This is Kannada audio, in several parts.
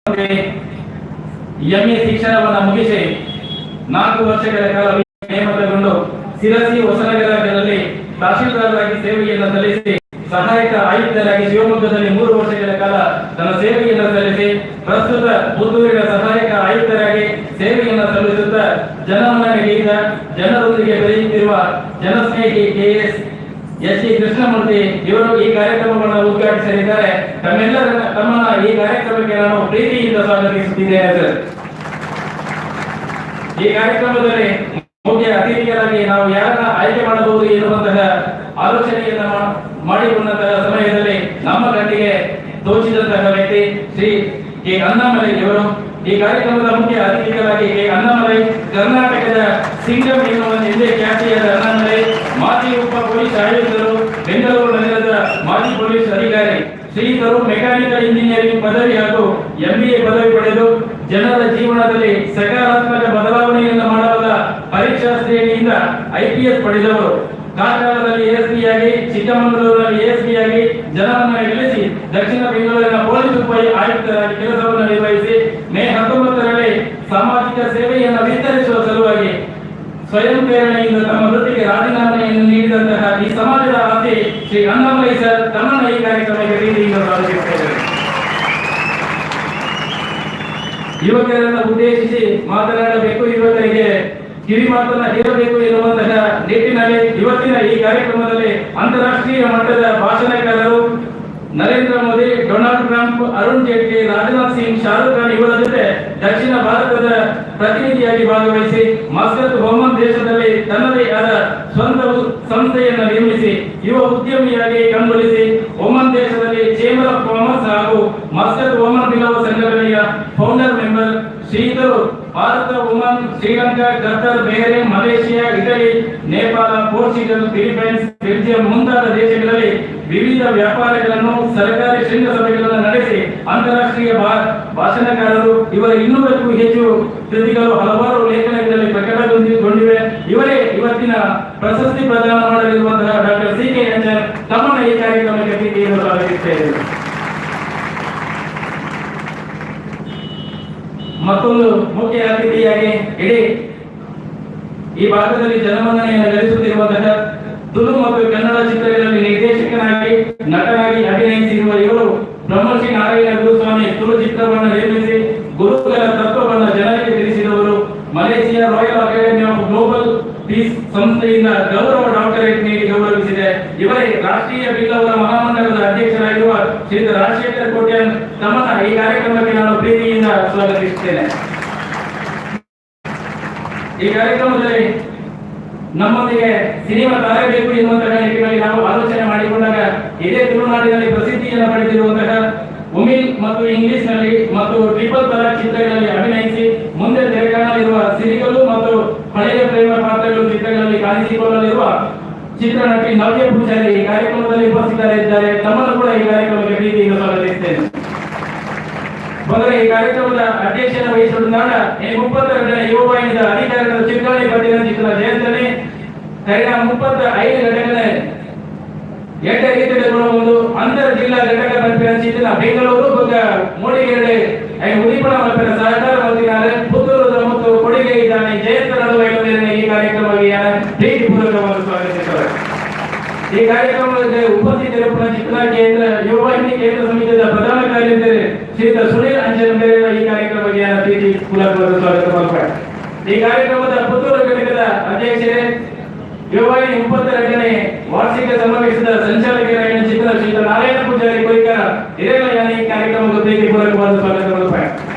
ಎಂಎ ಶಿಕ್ಷಣವನ್ನು ಮುಗಿಸಿ 4 ವರ್ಷಗಳ ಕಾಲ ನೇಮಕಗೊಂಡು ಸಿರಸಿ ಹೊಸನಗರದಲ್ಲಿ ತಹಶೀಲ್ದಾರರಾಗಿ ಸೇವೆಯನ್ನು ಸಲ್ಲಿಸಿ ಸಹಾಯಕ ಆಯುಕ್ತರಾಗಿ ಶಿವಮೊಗ್ಗದಲ್ಲಿ 3 ವರ್ಷಗಳ ಕಾಲ ತನ್ನ ಸೇವೆಯನ್ನು ಸಲ್ಲಿಸಿ ಪ್ರಸ್ತುತ ಪುತ್ತೂರಿನ ಸಹಾಯಕ ಆಯುಕ್ತರಾಗಿ ಸೇವೆಯನ್ನು ಸಲ್ಲಿಸುತ್ತಾ ಜನಮನ್ನಣೆಗೈದ ಜನರೊಂದಿಗೆ ಬೆರೆಯುತ್ತಿರುವ ಜನಸ್ನೇಹಿ ಕೆಎಸ್ ಎಸ್ ಟಿ ಕೃಷ್ಣಮೂರ್ತಿ ಇವರು ಈ ಕಾರ್ಯಕ್ರಮವನ್ನು ಉದ್ಘಾಟಿಸಲಿದ್ದಾರೆ. ತಮ್ಮನ್ನ ಈ ಕಾರ್ಯಕ್ರಮಕ್ಕೆ ನಾನು ಪ್ರೀತಿಯಿಂದ ಸ್ವಾಗತಿಸುತ್ತಿದ್ದೇನೆ ಸರ್. ಈ ಕಾರ್ಯಕ್ರಮದಲ್ಲಿ ಮುಖ್ಯ ಅತಿಥಿಗಳಾಗಿ ನಾವು ಯಾರನ್ನ ಆಯ್ಕೆ ಮಾಡಬಹುದು ಎನ್ನುವಂತಹ ಆಲೋಚನೆಯನ್ನ ಮಾಡಿಕೊಂಡಂತಹ ಸಮಯದಲ್ಲಿ ನಮ್ಮ ಕಣ್ಣಿಗೆ ತೋಚಿದಂತಹ ವ್ಯಕ್ತಿ ಶ್ರೀ ಕೆ ಅಣ್ಣಾಮಲೈ ಇವರು. ಈ ಕಾರ್ಯಕ್ರಮದ ಮುಖ್ಯ ಅತಿಥಿಗಳಾಗಿ ಕೆ ಅಣ್ಣಾಮಲೈ ಕರ್ನಾಟಕದ ಸಿಂಗಂ ಎನ್ನುವ ಎಂದೇ ಖ್ಯಾತಿಯಾದ ಅಣ್ಣಾಮಲೈ ಮಾಜಿ ಉಪ ಪೊಲೀಸ್ ಆಯುಕ್ತರು, ಬೆಂಗಳೂರು ನಗರದ ಮಾಜಿ ಪೊಲೀಸ್ ಅಧಿಕಾರಿ, ಶ್ರೀಯುತರು ಮೆಕ್ಯಾನಿಕಲ್ ಇಂಜಿನಿಯರಿಂಗ್ ಪದವಿ ಹಾಗೂ ಎಂಬಿಎ ಪದವಿ ಪಡೆದು ಜನರ ಜೀವನದಲ್ಲಿ ಸಕಾರಾತ್ಮಕ ಬದಲಾವಣೆಯನ್ನು ಮಾಡಬಲ್ಲ ಪರೀಕ್ಷಾ ಶ್ರೇಣಿಯಿಂದ ಐಪಿಎಸ್ ಪಡೆದವರು. ಕಾರ್ಕಳದಲ್ಲಿ ಎಎಸ್ಪಿ ಆಗಿ, ಚಿಕ್ಕಮಗಳೂರಿನಲ್ಲಿ ಎಎಸ್ಪಿ ಆಗಿ ಜನರನ್ನು ಗೆಲ್ಲಿಸಿ ದಕ್ಷಿಣ ಬೆಂಗಳೂರಿನ ಪೊಲೀಸ್ ಉಪ ಆಯುಕ್ತರಾಗಿ ಕೆಲಸವನ್ನು ನಿರ್ವಹಿಸಿ ಮೇ 19ರಲ್ಲಿ ಸಾಮಾಜಿಕ ಸೇವೆಯನ್ನು ವಿಸ್ತರಿಸುವ ಸಲುವಾಗಿ ಸ್ವಯಂ ಪ್ರೇರಣೆಯಿಂದ ತಮ್ಮ ವೃತ್ತಿಗೆ ರಾಜೀನಾಮೆಯನ್ನು ನೀಡಿದಂತಹ ಈ ಸಮಾಜದ ಆಸ್ತಿ ಶ್ರೀ ಅಣ್ಣಾಮಲೈ ಸರ್ ತಮ್ಮನ್ನು ಈ ಕಾರ್ಯಕ್ರಮಕ್ಕೆ ಪ್ರೀತಿಯಿಂದ ಸ್ವಾಗತಿಸುತ್ತೇವೆ. ಯುವಕರನ್ನು ಉದ್ದೇಶಿಸಿ ಮಾತನಾಡಬೇಕು, ಯುವಕರಿಗೆ ಕಿವಿ ಮಾತನ್ನ ಹೇಳಬೇಕು ಎನ್ನುವಂತಹ ನಿಟ್ಟಿನಲ್ಲಿ ಇವತ್ತಿನ ಈ ಕಾರ್ಯಕ್ರಮದಲ್ಲಿ ಅಂತಾರಾಷ್ಟ್ರೀಯ ಮಟ್ಟದ ಭಾಷಣಕಾರರು ನರೇಂದ್ರ ಮೋದಿ, ಡೊನಾಲ್ಡ್ ಟ್ರಂಪ್, ಅರುಣ್ ಜೇಟ್ಲಿ, ರಾಜನಾಥ್ ಸಿಂಗ್, ಶಾರುಖ್ ಖಾನ್ ಇವರ ಜೊತೆ ದಕ್ಷಿಣ ಭಾರತದ ಪ್ರತಿನಿಧಿಯಾಗಿ ಭಾಗವಹಿಸಿ ಮಸ್ಕತ್ ಒಮನ್ ದೇಶದಲ್ಲಿ ತನ್ನದೇ ಆದ ಸ್ವಂತ ಸಂಸ್ಥೆಯನ್ನು ನಿರ್ಮಿಸಿ ಯುವ ಉದ್ಯಮಿಯಾಗಿ ಕಂಗೊಳಿಸಿ ಒಮನ್ ದೇಶದಲ್ಲಿ ಚೇಂಬರ್ ಆಫ್ ಕಾಮರ್ಸ್ ಹಾಗೂ ಮಸ್ಕತ್ ಒಮನ್ ಬಿಲವ ಸಂಘಟನೆಯ ಫೌಂಡರ್ ಮೆಂಬರ್. ಶ್ರೀಯುತರು Bharat, Oman, Sri Lanka, Qatar, Bahrain, Malaysia, Italy, Nepal, Portugal, Philippines, Belgium ಮುಂತಾದ ದೇಶಗಳಲ್ಲಿ ವಿವಿಧ ವ್ಯಾಪಾರಗಳನ್ನು, ಸರ್ಕಾರಿ ಶೃಂಗಸಭೆಗಳನ್ನು ನಡೆಸಿ ಅಂತಾರಾಷ್ಟ್ರೀಯ ಭಾಷಣಕಾರರು. ಇವರ 200ಕ್ಕೂ ಹೆಚ್ಚು ಕೃತಿಗಳು ಹಲವಾರು ಲೇಖನಗಳಲ್ಲಿ ಪ್ರಕಟಗೊಂಡಿವೆ. ಇವರೇ ಇವತ್ತಿನ ಪ್ರಶಸ್ತಿ ಪ್ರದಾನ ಮಾಡಲಿರುವಂತಹ ಡಾಕ್ಟರ್ ಸಿ.ಕೆ. ಅಂಜನ್ ತಮ್ಮನ್ನ ಈ ಕಾರ್ಯಕ್ರಮಕ್ಕೆ ಪ್ರೀತಿಯನ್ನು ಸ್ವಾಗತಿಸುತ್ತೇವೆ. ಮತ್ತೊಂದು ಮುಖ್ಯ ಅತಿಥಿಯಾಗಿ ಇಡೀ ಈ ಭಾಗದಲ್ಲಿ ಜನಮನ್ನಣೆಯನ್ನು ಗಳಿಸುತ್ತಿರುವಂತಹ ತುಳು ಮತ್ತು ಕನ್ನಡ ಚಿತ್ರಗಳಲ್ಲಿ ನಿರ್ದೇಶಕನಾಗಿ, ನಟನಾಗಿ ಅಭಿನಯಿಸಿರುವ ಇವರು ಬ್ರಹ್ಮಶ್ರೀ ನಾರಾಯಣ ಗುರುಸ್ವಾಮಿ ತುಳು ಚಿತ್ರವನ್ನು ನಿರ್ಮಿಸಿ ಗುರುಗಳ ತತ್ವವನ್ನು ಜನರಿಗೆ ತಿಳಿಸಿದವರು. Malaysia royal academy of global peace ಸಂಸ್ಥೆಯಿಂದ ಗೌರವ ಡಾಕ್ಟರೇಟ್ ನೀಡಿ ಗೌರವಿಸಿದೆ. ಇವರೇ ರಾಷ್ಟ್ರೀಯ ಬಿಲ್ಲವರ ಮಹಾಮಂಡಲದ ಅಧ್ಯಕ್ಷರಾಗಿರುವ ಶ್ರೀ ರಾಜಶೇಖರ್ ಕೋಟ್ಯಾನ್ ತಮ್ಮನ್ನ ಈ ಕಾರ್ಯಕ್ರಮಕ್ಕೆ ನಾನು ಪ್ರೀತಿಯಿಂದ ಸ್ವಾಗತಿಸುತ್ತೇನೆ. ಈ ಕಾರ್ಯಕ್ರಮದಲ್ಲಿ ನಮ್ಮೊಂದಿಗೆ ಸಿನಿಮಾ ತಾರಬೇಕು ಎನ್ನುವಂತಹ ನಿಟ್ಟಿನಲ್ಲಿ ನಾವು ಆಲೋಚನೆ ಮಾಡಿಕೊಂಡಾಗ ಇದೇ ತುಳುನಾಡಿನಲ್ಲಿ ಪ್ರಸಿದ್ಧಿಯನ್ನು ಪಡೆದಿರುವಂತಹ ಉಮಿಲ್ ಮತ್ತು ಇಂಗ್ಲಿಷ್ ನಲ್ಲಿ ಮತ್ತು ಟ್ರಿಪಲ್ ತಲಾಕ್ ಚಿತ್ರಗಳಲ್ಲಿ ಅಭಿನಯಿಸಿ ಮುಂದೆ ತೆರೆಕಾಣಲಿರುವ ಸಿರಿಗಲು ಮತ್ತು ಹಳೆಯ ಪ್ರೇಮ ಪಾತ್ರಗಳು ಚಿತ್ರಗಳಲ್ಲಿ ಕಾಣಿಸಿಕೊಳ್ಳಲಿರುವ ಚಿತ್ರನಟಿ ನವ್ಯ ಪೂಜಾರಿ ಈ ಕಾರ್ಯಕ್ರಮದಲ್ಲಿ ಉಪಸ್ಥಿತರಿದ್ದಾರೆ. ತಮ್ಮನ್ನು ಕೂಡ ಈ ಕಾರ್ಯಕ್ರಮಕ್ಕೆ ಪ್ರೀತಿಯಿಂದ ಸ್ವಾಗತಿಸುತ್ತೇನೆ. ಮೊದಲ ಈ ಕಾರ್ಯಕ್ರಮದ ಅಧ್ಯಕ್ಷತೆ ವಹಿಸಿದ ನಾಡ 32ನೇ ಯುವ ವಾಹಿನಿಯ ಅಧಿಕಾರಿಗಳ ಚಿತ್ರಣ ಪಟ್ಟಿನ ಚಿತ್ರ ಜಯಂತನೇ ಕಳೆದ 35 ಘಟನೆ 8 ರೀತಿಯಲ್ಲಿ ಒಂದು ಅಂತರ್ ಜಿಲ್ಲಾ ಘಟಕ ಪಟ್ಟಿನ ಚಿತ್ರ ಬೆಂಗಳೂರು ಮೂಡಿಗೆರೆ ಉದಿಪಣ ಮಲ್ಪನ ಸಹಕಾರ ಹೊಂದಿದ್ದಾರೆ. ಪುತ್ತೂರು ಮತ್ತು ಕೊಡುಗೆ ಇದ್ದಾನೆ ಜಯಂತ ನಡುವೆ ಈ ಕಾರ್ಯಕ್ರಮಕ್ಕೆ ಪ್ರೀತಿಪೂರ್ವಕವಾದ ಸ್ವಾಗತಿಸುತ್ತಾರೆ. ಈ ಕಾರ್ಯಕ್ರಮದಲ್ಲಿ ಉಪಸ್ಥಿತರಿರುವ ಚಿತ್ರ ಕೇಂದ್ರ ಯುವವಾಹಿನಿ ಕೇಂದ್ರ ಸಮಿತಿಯ ಪ್ರಧಾನ ಕಾರ್ಯದರ್ಶಿ ಶ್ರೀಯುತ ಸುನೀಲ್ ಅಂಜನ್ ಮೇರೆಯ ಈ ಕಾರ್ಯಕ್ರಮಕ್ಕೆ ಪ್ರೀತಿಪೂರ್ವಕವಾದ ಸ್ವಾಗತ ಮಾಡ್ತಾರೆ. ಈ ಕಾರ್ಯಕ್ರಮದ ಪುತ್ತೂರು ಘಟಕದ ಅಧ್ಯಕ್ಷರೇ, ಯುವವಾಹಿನಿ 32ನೇ ವಾರ್ಷಿಕ ಸಮಾವೇಶದ ಸಂಚಾಲಕರಾಗಿನ ಚಿತ್ರ ಶ್ರೀಯುತ ನಾರಾಯಣ ಪೂಜಾರಿ ಕೋರಿಕಾರ ಹಿರೇಮಯ್ಯ ಈ ಕಾರ್ಯಕ್ರಮಕ್ಕೆ ಪ್ರೀತಿಪೂರ್ವಕವಾದ ಸ್ವಾಗತ ಮಾಡ್ತಾರೆ.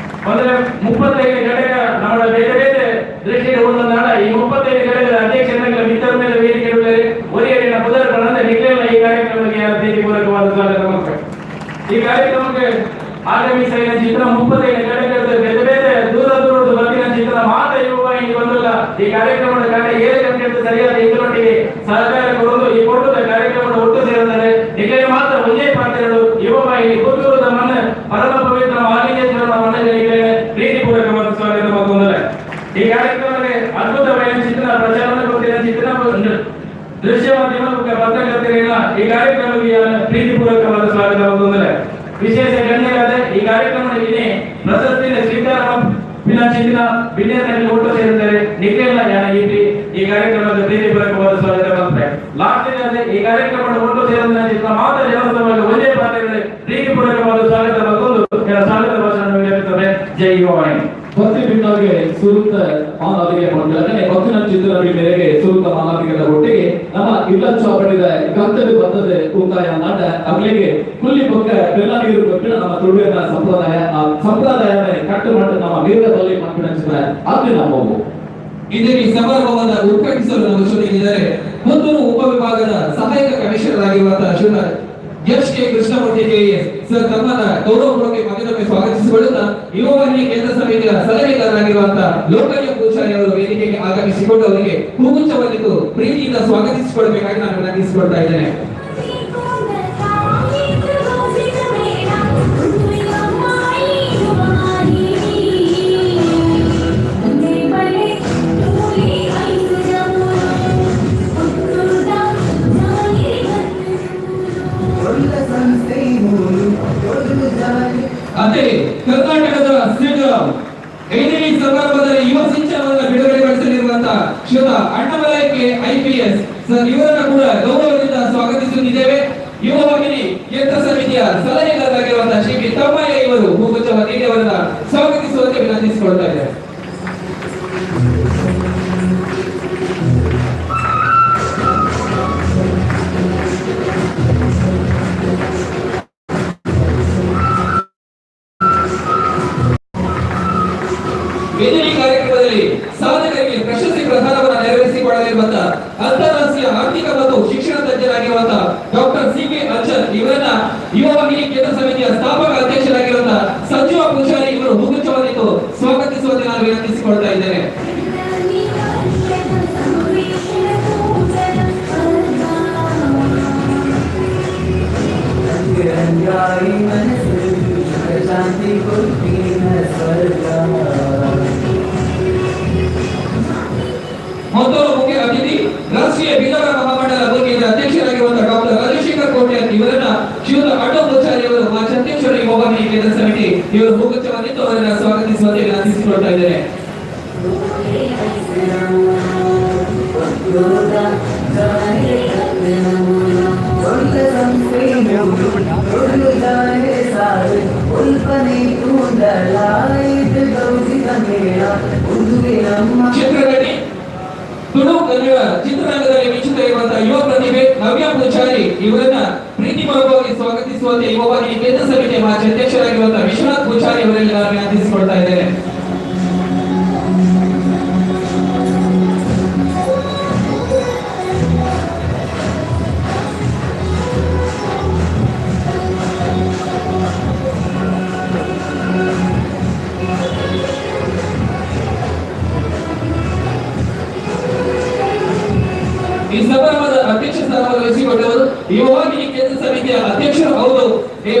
ಮೊದಲ 35 ಘಟಕ ನಮ್ಮ ಬೇರೆ ಬೇರೆ ದೃಷ್ಟಿಗೆ ಒಂದೊಂದಾದ ಈ 35 ಘಟಕದ ಅಧ್ಯಕ್ಷರ ಮಿತ್ರ ಮೇಲೆ ವೇದಿಕೆ ಒರಿಯರಿನ ಪುದರ್ ಬಣದ ನಿಖಿಲ ಈ ಕಾರ್ಯಕ್ರಮಕ್ಕೆ ಪ್ರೀತಿಪೂರ್ವಕವಾದ ಸ್ವಾಗತ ಮಾಡ್ತಾರೆ. ಈ ಕಾರ್ಯಕ್ರಮಕ್ಕೆ ಆಗಮಿಸಿದ ಚಿತ್ರ 35 ಘಟಕದ ಬೇರೆ ಬೇರೆ ದೂರ ದೂರದ ಬರ್ತಿನ ಚಿತ್ರ ಮಾತ್ರ ಯುವವಾಹಿನಿ ಬಂದಿಲ್ಲ. ಈ ಕಾರ್ಯಕ್ರಮದ ಕಾರ್ಯ 7 ಗಂಟೆ ಸರಿಯಾದ ಇದರೊಟ್ಟಿಗೆ ಸಹಕಾರ ಕೊಡಲು ಈ ಕೊಟ್ಟದ ಕಾರ್ಯಕ್ರಮದ ಒಟ್ಟು ಸೇರಿದರೆ ನಿಖಿಲ ಮಾತ್ರ ಒಂದೇ ಪಾತ್ರಗಳು ಯುವವಾಹಿನಿ ಪುತ್ತೂರದ ಮನ ಪರಮ ಪವಿತ್ರ ಮಾಲಿಂಗೇಶ್ವರನ ಮನೆಗಳಿಗೆ ಪ್ರೀತಿಪೂರ್ವಕವಾದ ಸ್ವಾಗತ ಮಾಡುತ್ತಾರೆ. ಈ ಕಾರ್ಯಕ್ರಮಕ್ಕೆ ಅದ್ಭುತವಾದ ಚಿತ್ರ ಪ್ರಚಾರಗೊಳ್ಳುತ್ತಿರುವ ಚಿತ್ರ ದೃಶ್ಯ ಮಾಧ್ಯಮ ಪತ್ರಕರ್ತರಿಲ್ಲ ಈ ಕಾರ್ಯಕ್ರಮಕ್ಕೆ ಪ್ರೀತಿಪೂರ್ವಕವಾದ ಸ್ವಾಗತ ಮಾಡುತ್ತಾರೆ. ವಿಶೇಷ ಗಣ್ಯರಾದ ಈ ಕಾರ್ಯಕ್ರಮದಲ್ಲಿ ಪ್ರಶಸ್ತಿನ ಸ್ವೀಕಾರ ಪಿಲಾಚಿನ ಬಿನ್ಯಾಸದಲ್ಲಿ ಒಟ್ಟು ಸೇರಿದ್ದಾರೆ ನಿಖಿಲ ಯಾನಗಿರಿ ಈ ಕಾರ್ಯಕ್ರಮದ ಪ್ರೀತಿಪೂರ್ವಕವಾದ ಸ್ವಾಗತ ಮಾಡ್ತಾರೆ. ಲಾಸ್ಟ್ ಈ ಕಾರ್ಯಕ್ರಮದ ಒಟ್ಟು ಸೇರಿದ ಮಾತ್ರ ಜನಸಭೆಯಲ್ಲಿ ಒಂದೇ ಪಾತ್ರದಲ್ಲಿ ಪ್ರೀತಿಪೂರ್ವಕವಾದ ಸ್ವಾಗತ ಮತ್ತೊಂದು ಸ್ವಾಗತ ಭಾಷಣ ನೀಡುತ್ತಾರೆ. ಜೈ ಯುವವಾಣಿ ಭಕ್ತಿ ಬಿಟ್ಟವರಿಗೆ ಸೂಕ್ತ ಮಾನವಿಗೆ ಹೊಂದಿದ್ದಾರೆ. ಭಕ್ತಿನ ಚಿತ್ರದ ಮೇರೆಗೆ ಸೂಕ್ತ ಮಾನವಿಕರ ಒಟ್ಟಿಗೆ ನಮ್ಮ ಇಲ್ಲಚ್ಚ ಪಡೆದ ಗಂತಲು ಬರ್ತದೆ ಉಂಟಾಯ ನಾಟ ಅವಳಿಗೆ ಕುಲ್ಲಿ ಪಕ್ಕ ಬೆಲ್ಲ ನೀರು ಕೊಟ್ಟು ನಮ್ಮ ತುಳುವಿನ ಸಂಪ್ರದಾಯ ಆ ಸಂಪ್ರದಾಯವೇ ಕಟ್ಟುಮಟ್ಟು ನಮ್ಮ ವೀರದಲ್ಲಿ ಮಕ್ಕಳಿಸಿದ ಅಲ್ಲಿ ನಮ್ಮವು ಇದೇ ಈ ಸಮಾರಂಭವನ್ನ ಉದ್ಘಾಟಿಸಲು ನಮ್ಮ ಜೊತೆಗಿದ್ದಾರೆ ಪುತ್ತೂರು ಉಪವಿಭಾಗದ ಸಹಾಯಕ ಕಮಿಷನರ್ ಆಗಿರುವಂತಹ Shri H K Krishnamurthy KS sir ತಮ್ಮನ್ನ ಗೌರವಪೂರ್ವಕ ಮತ್ತೊಮ್ಮೆ ಸ್ವಾಗತಿಸಿಕೊಳ್ಳುತ್ತಾ ಯುವವಾಹಿನಿ ಕೇಂದ್ರ ಸಮಿತಿಯ ಸಲಹೆಗಾರರಾಗಿರುವಂತಹ ಲೋಕಯ್ಯ ಪೂಜಾರಿ ಅವರು ವೇದಿಕೆಗೆ ಆಗಮಿಸಿಕೊಂಡು ಅವರಿಗೆ ಹೂಗುಚ್ಛವನ್ನಿಟ್ಟು ಪ್ರೀತಿಯಿಂದ ಸ್ವಾಗತಿಸಿಕೊಳ್ಳಬೇಕಾಗಿ ನಾನು ವಿನಂತಿಸಿಕೊಳ್ತಾ ಇದ್ದೇನೆ. ಅದೇ ಕರ್ನಾಟಕದ ಶ್ರೀರಾಮ್ ಐದನೇ ಸಮಾರಂಭದಲ್ಲಿ ಯುವ ಸಿಂಚನವನ್ನು ಬಿಡುಗಡೆಗೊಳಿಸಲಿರುವಂತಹ ಶ್ರೀಯುತ ಅಣ್ಣಮಲೈಕೆ IPS ಸರ್ ಇವರನ್ನ ಕೂಡ ಗೌರವದಿಂದ ಸ್ವಾಗತಿಸುತ್ತಿದ್ದೇವೆ. ಯುವವಾಹಿನಿ ಕೇಂದ್ರ ಸಮಿತಿಯ ಸಲಹೆಗಾರರಾಗಿರುವಂತಹ ಶ್ರೀ ತಮ್ಮಯ್ಯ ಇವರು ಹೂಗುಚ್ಛವನ್ನು ನೀಡಿ ಅವರನ್ನ ಸ್ವಾಗತಿಸುವಂತೆ ವಿನಂತಿಸಿಕೊಳ್ತಾ ಇದ್ದಾರೆ. ಇದೇ ಕಾರ್ಯಕ್ರಮದಲ್ಲಿ ಸಾಧಕರಿಗೆ ಪ್ರಶಸ್ತಿ ಪ್ರದಾನವನ್ನು ನೆರವೇರಿಸಿಕೊಳ್ಳಲಿರುವಂತಹ ಅಂತಾರಾಷ್ಟ್ರೀಯ ಆರ್ಥಿಕ ಮತ್ತು ಶಿಕ್ಷಣ ತಜ್ಞರಾಗಿರುವಂತಹ ಡಾಕ್ಟರ್ CK ಅರ್ಚನ್ ಇವರನ್ನ ಯುವವಾಹಿನಿ ಕೇಂದ್ರ ಸಮಿತಿಯ ಸ್ಥಾಪಕ ಅಧ್ಯಕ್ಷರಾಗಿರುವಂತಹ ಸಂಜೀವ ಪೂಜಾರಿ ಇವರು ಹೂಗುಚ್ಛವನ್ನಿಟ್ಟು ಸ್ವಾಗತಿಸುವಂತೆ ನಾನು ವಿನಂತಿಸಿಕೊಳ್ತಾ ಇದ್ದೇನೆ. ಮತ್ತೊಬ್ಬ ಮುಖ್ಯ ಅತಿಥಿ ರಾಷ್ಟ್ರೀಯ ಬೀದರ ಮಹಾಮಂಡಲ ಗೋಕೆಯ ಅಧ್ಯಕ್ಷರಾಗಿರುವಂತಹ ಡಾಕ್ಟರ್ ರಾಜಶೇಖರ್ ಕೋಟ್ಯಾನ್ ಇವರನ್ನ ಶ್ರೀಯುತ ಅಟೋ ಪೂಜಾರಿ ಅವರು ಮಾಜಧ್ಯಕ್ಷರ ಯುವವಾಹಿನಿ ಕೇಂದ್ರ ಸಮಿತಿ ಇವರು ಹೂಗುಚ್ಛವನ್ನಿಟ್ಟು ಅವರನ್ನ ಸ್ವಾಗತಿಸುವಂತೆ ವಿನಂತಿಸಿಕೊಳ್ತಾ ಇದ್ದೇನೆ. ಚಿತ್ರನಟಿ ತುಳು ಕನ್ನಡ ಚಿತ್ರರಂಗದಲ್ಲಿ ಮಿಂಚುತ್ತಿರುವಂತಹ ಯುವ ಪ್ರತಿಭೆ ನವ್ಯ ಪೂಜಾರಿ ಇವರನ್ನ ಪ್ರೀತಿಪೂರ್ವಕವಾಗಿ ಸ್ವಾಗತಿಸುವಂತೆ ಯುವವಾಹಿನಿ ಕೇಂದ್ರ ಸಮಿತಿಯ ಮಾಜಿ ಅಧ್ಯಕ್ಷರಾಗಿರುವಂತಹ ವಿಶ್ವನಾಥ್ ಪೂಜಾರಿ ಅವರೆಲ್ಲ ವಿನಂತಿಸಿಕೊಳ್ತಾ ಇದ್ದೇನೆ. ಈ ಸಮಾರಂಭದ ಅಧ್ಯಕ್ಷ ಸ್ಥಾನವನ್ನು ವಹಿಸಿಕೊಂಡವರು ಯುವವಾಹಿನಿ ಕೇಂದ್ರ ಸಮಿತಿಯ ಅಧ್ಯಕ್ಷರು ಹೌದು,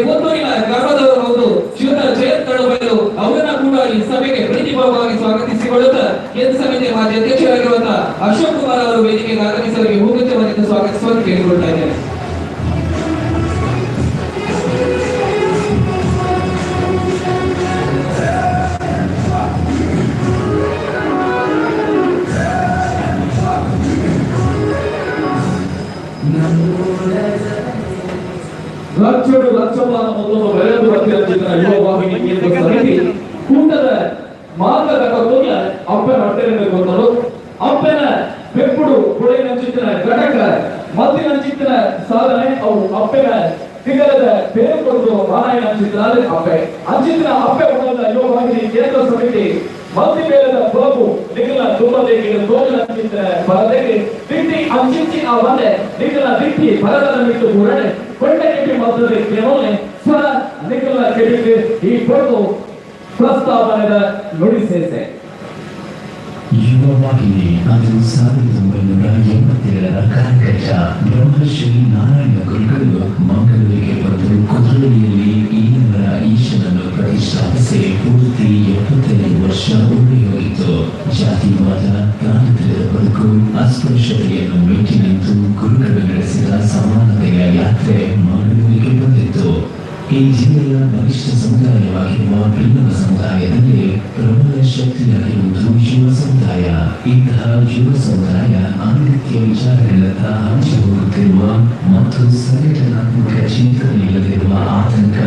ಪುತ್ತೂರಿನ ಗ್ರಾಮದವರು ಹೌದು, ಶ್ರೀಯುತ ಜಯಂತ್ ಕಡುಬೈಲು ಅವರನ್ನ ಕೂಡ ಈ ಸಭೆಗೆ ಪ್ರೀತಿಪೂರ್ವಕವಾಗಿ ಸ್ವಾಗತಿಸಿಕೊಳ್ಳುತ್ತಾ ಕೇಂದ್ರ ಸಮಿತಿಯ ಮಾಜಿ ಅಧ್ಯಕ್ಷರಾಗಿರುವಂತಹ ಅಶೋಕ್ ಕುಮಾರ್ ಅವರು ವೇದಿಕೆಗೆ ಆಗಮಿಸಲು ಹೂಗುಚ್ಛವನ್ನು ಸ್ವಾಗತಿಸುವಂತೆ ಕೇಳಿಕೊಳ್ತಾ ಇದ್ದೇನೆ. ಲಕ್ಷೋಡು ಲಕ್ಷವಾದ ಮೊದಲು ಬೆಳೆದು ಬರ್ತಿರುವ ಯುವವಾಹಿನಿ ಕೇಂದ್ರ ಸಮಿತಿ ಕೂಟದ ಮಾರ್ಗದ ಕತ್ತೋಯ ಅಪ್ಪನ ಹೊಟ್ಟೆಯನ್ನು ಕೊಂದರು ಅಪ್ಪನ ಬೆಪ್ಪುಡು ಕೊಳೆನಂಚಿನ ಘಟಕ ಮದ್ದಿನಂಚಿನ ಸಾಧನೆ ಅವು ಅಪ್ಪನ ತಿಗರದ ಬೇರು ಕೊಡುವುದು ಮಾರಾಯಣ ಅಂಚಿದ್ದಾರೆ ಅಪ್ಪೆ ಅಂಚಿನ ಅಪ್ಪೆ ಉಣದ ಯುವವಾಹಿನಿ ಕೇಂದ್ರ ಸಮಿತಿ ಮದ್ದಿ ಬೇಲದ ಬಾಬು ನಿಗಲ ತುಂಬದೇಗೆ ತೋಜನ ಅಂಚಿನ ಬರದೇಗೆ ತಿಂಡಿ ಅಂಚಿಂಚಿ ಆ ಬಂದೆ ನಿಗಲ ತಿಂಡಿ ಬರದನ ಬಿಟ್ಟು ಬುರಡೆ ಕೊಂಡೆ ಕೆಟ್ಟಿ ಮದ್ದದೆ ಕೇವಲ ಸ್ವರ ನಿಗಲ ಕೆಟ್ಟಿಗೆ ಈ ಕೊಟ್ಟು ಪ್ರಸ್ತಾವನೆದ ನುಡಿಸೇಸೆ ಯುವವಾಹಿನಿ ಅದು 1987ರ ಕಾರ್ಯಕ್ರಮ ಬ್ರಹ್ಮಶ್ರೀ ನಾರಾಯಣ ಗುರುಗಳು ಮಂಗಳೂರಿಗೆ ಬಂದು ಕುದುರೆಯಲ್ಲಿ ಈನವರ ಈಶನನ್ನು ಪ್ರತಿಷ್ಠಾಪಿಸಿ ಪೂರ್ತಿ 75 ವರ್ಷ ಉಳ್ಳಿ ಹೋಗಿತ್ತು. ಜಾತಿವಾದ ಪ್ರಾಂತದ ಬದುಕು ಅಸ್ಪೃಶ್ಯತೆಯನ್ನು ಮೆಟ್ಟಿ ನಿಂತು ಗುರುಗಳು ನಡೆಸಿದ ಸಮಾನತೆಯ ಯಾತ್ರೆ ಮಂಗಳೂರಿಗೆ ಬಂದಿತ್ತು. ಈ ಜಿಲ್ಲೆಯ ಬಲಿಷ್ಠ ಸಮುದಾಯವಾಗಿರುವ ಭಿನ್ನವ ಸಮುದಾಯ ಸಮುದಾಯ ಅನಗತ್ಯ ವಿಚಾರಗಳತ್ತ ಹಂಚಿ ಹೋಗುತ್ತಿರುವ ಮತ್ತು ಸಂಘಟನಾತ್ಮಕ ಚಿಂತನೆ ಇಲ್ಲದಿರುವ ಆತಂಕ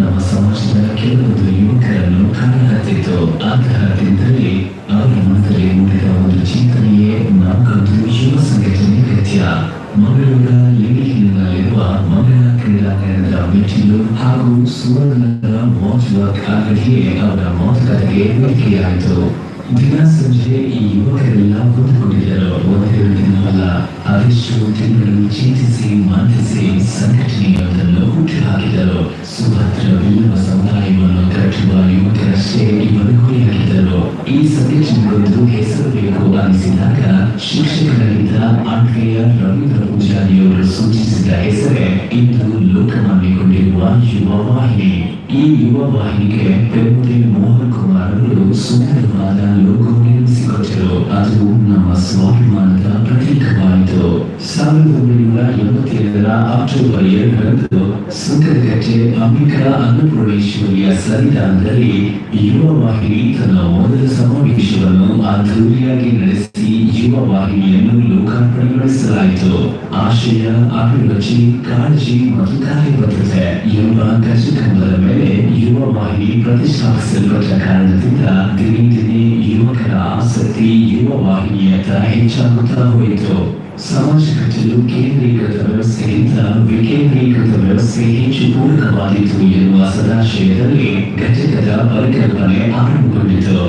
ನಮ್ಮ ಸಮಾಜದ ಕೆಲವೊಂದು ಯುವಕರನ್ನು ಕಾಡಲಾಗ್ತಿತ್ತು. ಅಂತಹ ದಿನದಲ್ಲಿ ಅವರ ಮನದಲ್ಲಿ ಮೂಡಿದ ಒಂದು ಚಿಂತನೆಯೇ ನಮಗೊಂದು ಯುವ ಸಂಘಟನೆ ಅಗತ್ಯ. ಮಂಗಳೂರ ಲಿಂಗಿನಲ್ಲಿರುವ ಮಂಗಳ ಕ್ರೀಡಾಂಗಣದ ಮೆಟ್ಟಿಲು ಹಾಗೂ ಸುವರ್ಣದ ವಾಚ್ ವರ್ಕ್ ಆಗಲಿಯೇ ಅವರ ಮಾತುಕತೆಗೆ ವೇದಿಕೆಯಾಯಿತು. ದಿನ ಸಂಜೆ ಈ ಯುವಕರೆಲ್ಲ ಹೊಂದಿಕೊಂಡಿದ್ದರು. ಒಂದೆರಡು ದಿನವಲ್ಲ, ಅದೆಷ್ಟೋ ತಿಂಗಳು ಚಿಂತಿಸಿ ಮಂಡಿಸಿ ಸಂಘಟನೆಯೊಂದನ್ನು ಹುಟ್ಟುಹಾಕಿದರು. ಸುಭದ್ರ ವಿಲ್ಲವ ಸಮುದಾಯವನ್ನು ಕಟ್ಟುವ ಯುವಕರಷ್ಟೇ ಇವರು ಗುರಿಯಾಗಿದ್ದರು. ಈ ಸಂಘಟನೆಗೊಂದು ಹೆಸರು ಬೇಕು ಅನಿಸಿದಾಗ ಶಿಕ್ಷಕರಾಗಿದ್ದ ಆಂಡ್ರೆಯ ರವೀಂದ್ರ ಪೂಜಾರಿಯವರು ಸೂಚಿಸಿದ ಹೆಸರೇ ಇಂದು ಲೋಕಮಾನ್ಯಗೊಂಡಿರುವ ಯುವ ವಾಹಿನಿ. ಈ ಯುವ ವಾಹಿನಿಗೆ ಪೆಮ್ಮುದಿ ಮೋಹನ್ ಕುಮಾರ್ ಅವರು ಸುಂದರವಾದ ಲೋಗೋ ನಿರ್ಮಿಸಿಕೊಟ್ಟರು. ಅದು ನಮ್ಮ ಸ್ವಾಭಿಮಾನದ ಪ್ರತೀಕವಾಯಿತು. 1987 ಅಕ್ಟೋಬರ್ 2ರಂದು ಸುಂಕದಕಟ್ಟೆ ಅಂಬಿಕಾ ಅನ್ನಪೂರ್ಣೇಶ್ವರಿಯ ಸನ್ನಿಧಾನದಲ್ಲಿ ಯುವ ವಾಹಿನಿ ತನ್ನ ಮೊದಲ ಸಮಾವೇಶವನ್ನು ಅದ್ದೂರಿಯಾಗಿ ನಡೆಸಿ ಯುವ ವಾಹಿನಿಯನ್ನು ಲೋಕಾರ್ಪಣೆಗೊಳಿಸಲಾಯಿತು. ಆಶಯ, ಅಭಿರುಚಿ, ಕಾಳಜಿ ಮತ್ತು ಕಾರ್ಯಬದ್ಧತೆ ಎಂಬ ಗಜಕಂಬದ ಮೇಲೆ ಯುವ ವಾಹಿನಿ ಪ್ರತಿಷ್ಠಾಪಿಸಲ್ಪಟ್ಟ ಕಾರಣದಿಂದ ದಿನೇ ದಿನೇ ಯುವಕರ ಆಸಕ್ತಿ ಯುವ ವಾಹಿನಿಯತ್ತ ಹೆಚ್ಚಾಗುತ್ತಾ ಹೋಯಿತು. ಸಮಾಜ ಕಟ್ಟಲು ಕೇಂದ್ರೀಕೃತ ವ್ಯವಸ್ಥೆಗಿಂತ ವಿಕೇಂದ್ರೀಕೃತ ವ್ಯವಸ್ಥೆ ಹೆಚ್ಚು ಪೂರಕವಾಯಿತು ಎನ್ನುವ ಸದಾಶಯದಲ್ಲಿ ಘಟಕದ ಪರಿಕಲ್ಪನೆ ಆರಂಭಗೊಂಡಿತು.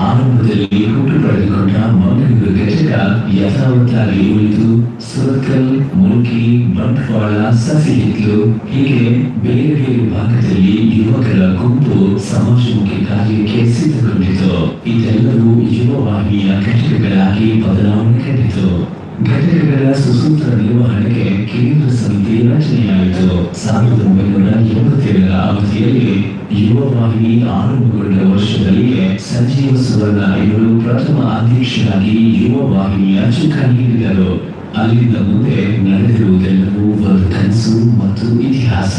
ಆರಂಭದಲ್ಲಿ ಹುಟ್ಟು ಪಡೆದುಕೊಂಡ ಮಂಗಳೂರು ಘಟಕ ಯಥಾವತ್ತಾಗಿ ಉಳಿದು ಸುರತ್ಕಲ್, ಮುಲ್ಕಿ, ಬಂಟ್ವಾಳ, ಸಸಿಹಿತ್ಲು ಹೀಗೆ ಬೇರೆ ಬೇರೆ ಭಾಗದಲ್ಲಿ ಯುವಕರ ಗುಂಪು ಸಮಾಜಮುಖಿ ಕಾರ್ಯಕ್ಕೆ ಸಿದ್ಧಗೊಂಡಿತು. ಇದೆಲ್ಲವೂ ಯುವ ವಾಹಿನಿಯ ಘಟಕಗಳಾಗಿ ಬದಲಾವಣೆ ಕಂಡಿತು. ಘಟಕಗಳ ಸುಸೂತ್ರ ನಿರ್ವಹಣೆಗೆ ಕೇಂದ್ರ ಸಮಿತಿ ರಚನೆಯಾಯಿತು. 1987 ಅವಧಿಯಲ್ಲಿ ಯುವ ವಾಹಿನಿ ಆರಂಭಗೊಂಡ ವರ್ಷದಲ್ಲಿಯೇ ಸಂಜೀವ ಸುವರ್ಣ ಇವರು ಪ್ರಥಮ ಅಧ್ಯಕ್ಷರಾಗಿ ಯುವ ವಾಹಿನಿಯ ಚುಕ್ಕಾಣಿ ಹಿಡಿದರು. ಅಲ್ಲಿಂದ ಮುಂದೆ ನಡೆದಿರುವುದೆಲ್ಲವೂ ಒಂದು ಕನಸು ಮತ್ತು ಇತಿಹಾಸ.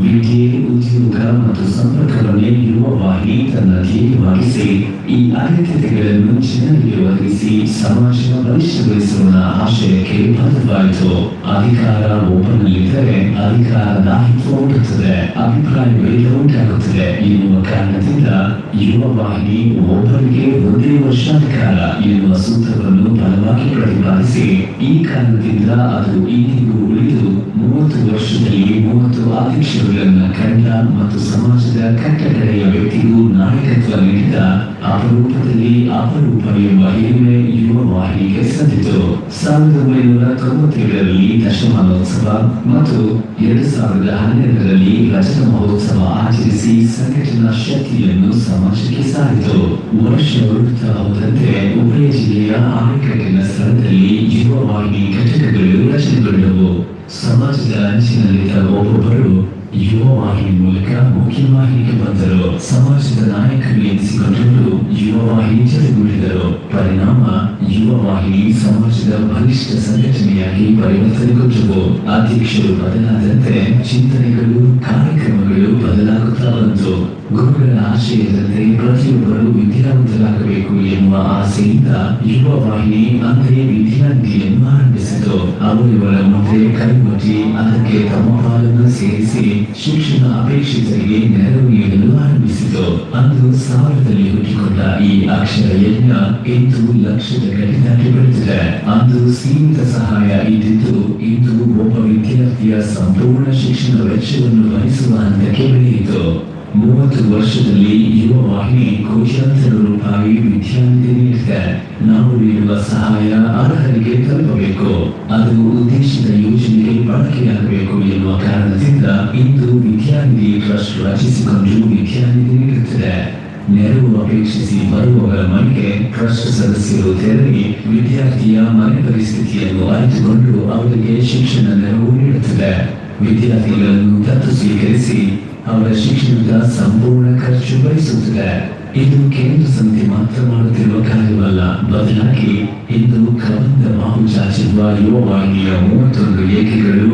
ವಿದ್ಯೆ, ಉದ್ಯೋಗ ಮತ್ತು ಸಂಪರ್ಕವನ್ನೇ ಯುವ ವಾಹಿನಿ ತನ್ನ ಧ್ಯೇಯವಾಗಿಸಿ ಈ ಅಗತ್ಯತೆಗಳನ್ನು ಜನರಿಗೆ ಒದಗಿಸಿ ಸಮಾಜ ಬಲಿಷ್ಠಗೊಳಿಸೋಣ ಆಶಯಕ್ಕೆ ಬದ್ಧವಾಯಿತು. ಅಧಿಕಾರ ಒಬ್ಬನಲ್ಲಿದ್ದರೆ ಅಧಿಕಾರ ರಾಹಿತ್ವ ಉಂಟುತ್ತದೆ, ಅಭಿಪ್ರಾಯ ಭೇದ ಉಂಟಾಗುತ್ತದೆ ಎನ್ನುವ ಕಾರಣದಿಂದ ಯುವ ವಾಹಿನಿ ಒಬ್ಬರಿಗೆ ಒಂದೇ ವರ್ಷಾಧಿಕಾರ ಎನ್ನುವ ಸೂತ್ರವನ್ನು ಬಲವಾಗಿ ಪ್ರತಿಪಾದಿಸಿ ಈ ಕಾರಣದಿಂದ ಅದು ಇಂದಿಗೂ ಉಳಿದು 30 ವರ್ಷದಲ್ಲಿ 30 ಅಧ್ಯಕ್ಷರುಗಳನ್ನ ಕಂಡ ಮತ್ತು ಸಮಾಜದ ಕಟ್ಟಕಡೆಯ ವ್ಯಕ್ತಿಗೂ ನಾಯಕತ್ವ ನೀಡಿದ ಅಪರೂಪದಲ್ಲಿ ಅಪರೂಪ ಎಂಬ ಹೆಮ್ಮೆ ಯುವ ವಾಹಿನಿಗೆ ಸಂದಿತು. 1997ರಲ್ಲಿ ದಶಮಾನೋತ್ಸವ ಮತ್ತು 2012ರಲ್ಲಿ ರಜತ ಮಹೋತ್ಸವ ಆಚರಿಸಿ ಸಂಘಟನಾ ಶಕ್ತಿಯನ್ನು ಸಮಾಜಕ್ಕೆ ಸಾರಿತು. ವರ್ಷ ವೃತ್ತ ಹೋದಂತೆ ಉಭಯ ಜಿಲ್ಲೆಯ ಆಯಕಟ್ಟಿನ ಸ್ಥಳದಲ್ಲಿ ಯುವ ವಾಹಿನಿ ಘಟಕಗಳು ರಚನೆಗೊಂಡವು. ಸಮಾಜದ ಅಂಚಿನಲ್ಲಿದ್ದ ಒಬ್ಬೊಬ್ಬರು ಯುವ ವಾಹಿನಿ ಮೂಲಕ ಮುಖ್ಯವಾಹಿನಿಗೆ ಬಂದರು. ಸಮಾಜದ ನಾಯಕರು ಎನಿಸಿಕೊಂಡವರು ಯುವ ವಾಹಿನಿ ಜೊತೆಗೂಡಿದರು. ಪರಿಣಾಮ ಯುವ ವಾಹಿನಿ ಸಮಾಜದ ಬಲಿಷ್ಠ ಸಂಘಟನೆಯಾಗಿ ಪರಿವರ್ತನೆಗೊಂಡವು. ಅಧ್ಯಕ್ಷರು ಬದಲಾದಂತೆ ಚಿಂತನೆಗಳು, ಕಾರ್ಯಕ್ರಮಗಳು ಬದಲಾಗುತ್ತಾ ಬಂತು. ಗುರುಗಳ ಆಶಯದಂತೆ ಪ್ರತಿಯೊಬ್ಬರು ವಿದ್ಯಾವಂತರಾಗಬೇಕು ಎನ್ನುವ ಆಸೆಯಿಂದ ಯುವ ವಾಹಿನಿ ಅಂದೇ ವಿದ್ಯಾನಿಧಿಯನ್ನು ಆರಂಭಿಸಿತು. ಅವರಿವರ ಮುಂದೆ ಕೈಮುಟ್ಟಿ ಅದಕ್ಕೆ ತಮ್ಮ ಪಾಲನ್ನು ಸೇರಿಸಿ ಶಿಕ್ಷಣ ಅಪೇಕ್ಷಿತರಿಗೆ ನೆರವು ನೀಡಲು ಆರಂಭಿಸಿತು. ಅಂದು 1000ರಲ್ಲಿ ಹುಟ್ಟಿಕೊಂಡ ಈ ಅಕ್ಷರ ಯಜ್ಞ ಇಂದು ಲಕ್ಷದ ಗಡಿ ದಾಟಿ ಬೆಳೆದಿದೆ. ಅಂದು ಸೀಮಿತ ಸಹಾಯ ಇದ್ದಿದ್ದು ಇಂದು ಒಬ್ಬ ವಿದ್ಯಾರ್ಥಿಯ ಸಂಪೂರ್ಣ ಶಿಕ್ಷಣ ವೆಚ್ಚವನ್ನು ಭರಿಸುವ ಹಂತಕ್ಕೆ ಬೆಳೆಯಿತು. 30 ವರ್ಷದಲ್ಲಿ ಯುವ ವಾಹಿನಿ ಕೋಟ್ಯಾಂತರ ರೂಪಾಯಿ ವಿದ್ಯಾನಿಧಿ ನೀಡಿದೆ. ನಾವು ನೀಡುವ ಸಹಾಯ ಅರ್ಹರಿಗೆ ತಲುಪಬೇಕು, ಅದು ಉದ್ದೇಶಿತ ಯೋಜನೆಗೆ ಬಳಕೆಯಾಗಬೇಕು ಎನ್ನುವ ಕಾರಣದಿಂದ ಇಂದು ವಿದ್ಯಾನಿಧಿ ಟ್ರಸ್ಟ್ ರಚಿಸಿಕೊಂಡು ವಿದ್ಯಾನಿಧಿ ನೀಡುತ್ತದೆ. ನೆರವು ಅಪೇಕ್ಷಿಸಿ ಬರುವವರ ಮನೆಗೆ ಟ್ರಸ್ಟ್ ಸದಸ್ಯರು ತೆರಳಿ ವಿದ್ಯಾರ್ಥಿಯ ಮನೆ ಪರಿಸ್ಥಿತಿಯನ್ನು ಅರಿತುಕೊಂಡು ಅವರಿಗೆ ಶಿಕ್ಷಣ ನೆರವು ನೀಡುತ್ತದೆ. ವಿದ್ಯಾರ್ಥಿಗಳನ್ನು ದತ್ತು ಸ್ವೀಕರಿಸಿ ಅವರ ಶಿಕ್ಷಣದ ಸಂಪೂರ್ಣ ಖರ್ಚು ಭರಿಸುತ್ತದೆ. ಇದು ಕೇಂದ್ರ ಸಮಿತಿ ಮಾತ್ರ ಮಾಡುತ್ತಿರುವ ಕಾರ್ಯವಲ್ಲ, ಬದಲಾಗಿ ಇಂದು ಕಬಂದ ಬಾಹು ಚಾಚಿರುವ ಯುವ ವಾಹಿನಿಯ 31 ಏಕೆಗಳು